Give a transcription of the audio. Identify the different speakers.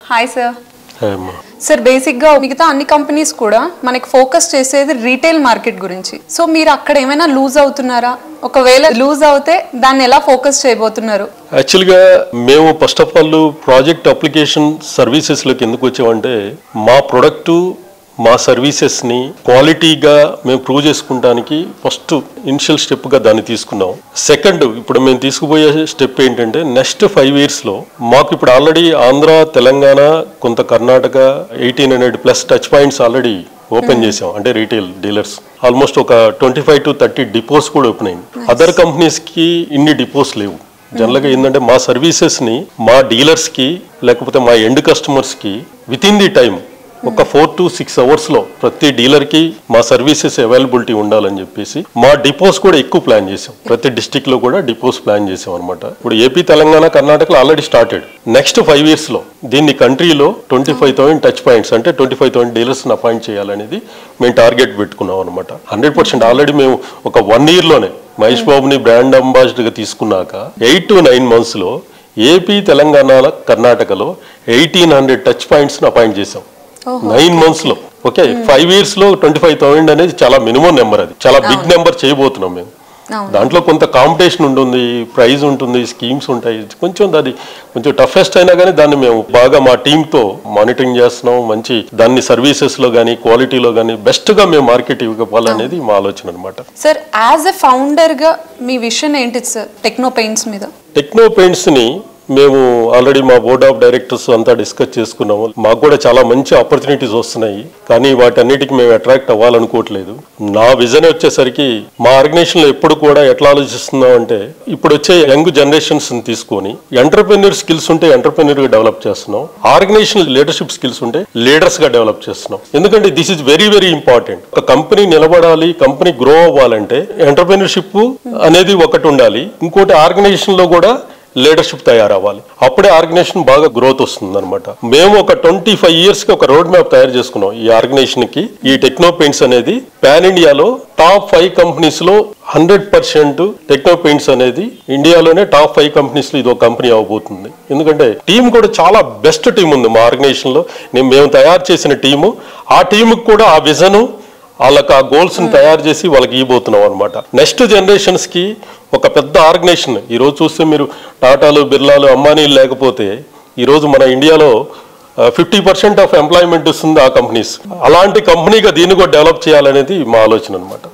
Speaker 1: Hi sir. Sir బేసిక్గా మిగతా అన్ని కంపెనీస్ కూడా మనకి ఫోకస్ చేసేది రీటైల్ మార్కెట్ గురించి. సో మీరు అక్కడ ఏమైనా లూజ్ అవుతున్నారా? ఒకవేళ లూజ్ అవుతే దాన్ని ఎలా ఫోకస్ చేయబోతున్నారు?
Speaker 2: యాక్చువల్గా మేము first of all project application సర్వీసెస్లోకి ఎందుకు వచ్చామంటే మా ప్రొడక్టు మా సర్వీసెస్ని క్వాలిటీగా మేము ప్రూవ్ చేసుకుంటానికి ఫస్ట్ ఇనిషియల్ స్టెప్గా దాన్ని తీసుకున్నాం. సెకండ్ ఇప్పుడు మేము తీసుకుపోయే స్టెప్ ఏంటంటే నెక్స్ట్ 5 yearsలో మాకు ఇప్పుడు ఆల్రెడీ ఆంధ్ర, తెలంగాణ, కొంత Karnataka 1800+ touch points already open చేసాం. అంటే రీటైల్ డీలర్స్ ఆల్మోస్ట్ ఒక 25 to 30 డిపోస్ కూడా ఓపెన్ అయింది. అదర్ కంపెనీస్కి ఇన్ని డిపోస్ లేవు. జనరల్గా ఏంటంటే మా సర్వీసెస్ని మా డీలర్స్కి లేకపోతే మా ఎండ్ కస్టమర్స్కి విత్ ఇన్ ది టైం ఒక 4 to 6 hours ప్రతి డీలర్కి మా సర్వీసెస్ అవైలబిలిటీ ఉండాలని చెప్పేసి మా డిపోస్ కూడా ఎక్కువ ప్లాన్ చేసాం. ప్రతి డిస్టిక్లో కూడా డిపోస్ ప్లాన్ చేసాం అనమాట. ఇప్పుడు ఏపీ, తెలంగాణ, కర్ణాటకలో ఆల్రెడీ స్టార్టెడ్. నెక్స్ట్ 5 yearsలో దీన్ని కంట్రీలో 25,000 టచ్ పాయింట్స్ అంటే 25,000 డీలర్స్ని అపాయింట్ చేయాలనేది మేము టార్గెట్ పెట్టుకున్నాం అనమాట. 100% ఆల్రెడీ మేము ఒక 1 yearలోనే మహేష్ బాబుని బ్రాండ్ అంబాసిడర్గా తీసుకున్నాక 8 to 9 monthsలో ఏపీ, తెలంగాణ, కర్ణాటకలో 1800 టచ్ పాయింట్స్ని అపాయింట్ చేసాం 9 monthsలో. ఓకే, 5 yearsలో 25,000 అనేది చాలా మినిమం నెంబర్. అది చాలా బిగ్ నెంబర్ చేయబోతున్నాం మేము. దాంట్లో కొంత కాంపిటీషన్ ఉంటుంది, ప్రైజ్ ఉంటుంది, స్కీమ్స్ ఉంటాయి. అది కొంచెం టఫెస్ట్ అయినా కానీ దాన్ని మేము బాగా మా టీంతో మానిటరింగ్ చేస్తున్నాం. మంచి దాన్ని సర్వీసెస్లో కానీ క్వాలిటీలో కానీ బెస్ట్గా మేము మార్కెట్ ఇవ్వాలనేది మా ఆలోచన అనమాట.
Speaker 1: సార్ యాజ్ ఎ ఫౌండర్గా మీ విషన్ ఏంటి సార్ టెక్నో పెయింట్స్ మీద?
Speaker 2: టెక్నో పెయింట్స్ని మేము ఆల్రెడీ మా బోర్డ్ ఆఫ్ డైరెక్టర్స్ అంతా డిస్కస్ చేసుకున్నాము. మాకు కూడా చాలా మంచి ఆపర్చునిటీస్ వస్తున్నాయి, కానీ వాటన్నిటికి మేము అట్రాక్ట్ అవ్వాలనుకోవట్లేదు. నా విజన్ వచ్చేసరికి మా ఆర్గనైజేషన్లో ఎప్పుడు కూడా ఎట్లా ఆలోచిస్తున్నాం అంటే ఇప్పుడు వచ్చే యంగ్ జనరేషన్స్ తీసుకొని ఎంటర్ప్రెన్యూర్ స్కిల్స్ ఉంటే ఎంటర్ప్రెన్యూర్గా డెవలప్ చేస్తున్నాం, ఆర్గనైజేషన్ లీడర్షిప్ స్కిల్స్ ఉంటే లీడర్స్గా డెవలప్ చేస్తున్నాం. ఎందుకంటే this is very very important. ఒక కంపెనీ నిలబడాలి, కంపెనీ గ్రో అవ్వాలంటే ఎంటర్ప్రెన్యూర్షిప్ అనేది ఒకటి ఉండాలి, ఇంకోటి ఆర్గనైజేషన్లో కూడా లీడర్షిప్ తయారవ్వాలి. అప్పుడే ఆర్గనైజేషన్ బాగా గ్రోత్ వస్తుంది అనమాట. మేము ఒక 25 yearsకి ఒక రోడ్ మ్యాప్ తయారు చేసుకున్నాం ఈ ఆర్గనైజేషన్కి. ఈ టెక్నో పెయింట్స్ అనేది పాన్ ఇండియాలో టాప్ 5 కంపెనీస్లో 100% టెక్నో పెయింట్స్ అనేది ఇండియాలోనే టాప్ 5 కంపెనీస్లో ఇది ఒక కంపెనీ అవ్వబోతుంది. ఎందుకంటే టీం కూడా చాలా బెస్ట్ టీం ఉంది మా ఆర్గనైజేషన్లో. మేము తయారు చేసిన టీము, ఆ టీముకి కూడా ఆ విజను వాళ్ళకి ఆ గోల్స్ని తయారు చేసి వాళ్ళకి ఇవ్వబోతున్నాం అనమాట. నెక్స్ట్ జనరేషన్స్కి ఒక పెద్ద ఆర్గనైజేషన్. ఈరోజు చూస్తే మీరు టాటాలు, బిర్లాలు, అంబానీలు లేకపోతే ఈరోజు మన ఇండియాలో 50% ఆఫ్ ఎంప్లాయ్మెంట్ ఇస్తుంది ఆ కంపెనీస్. అలాంటి కంపెనీగా దీన్ని కూడా డెవలప్ చేయాలనేది మా ఆలోచన అనమాట.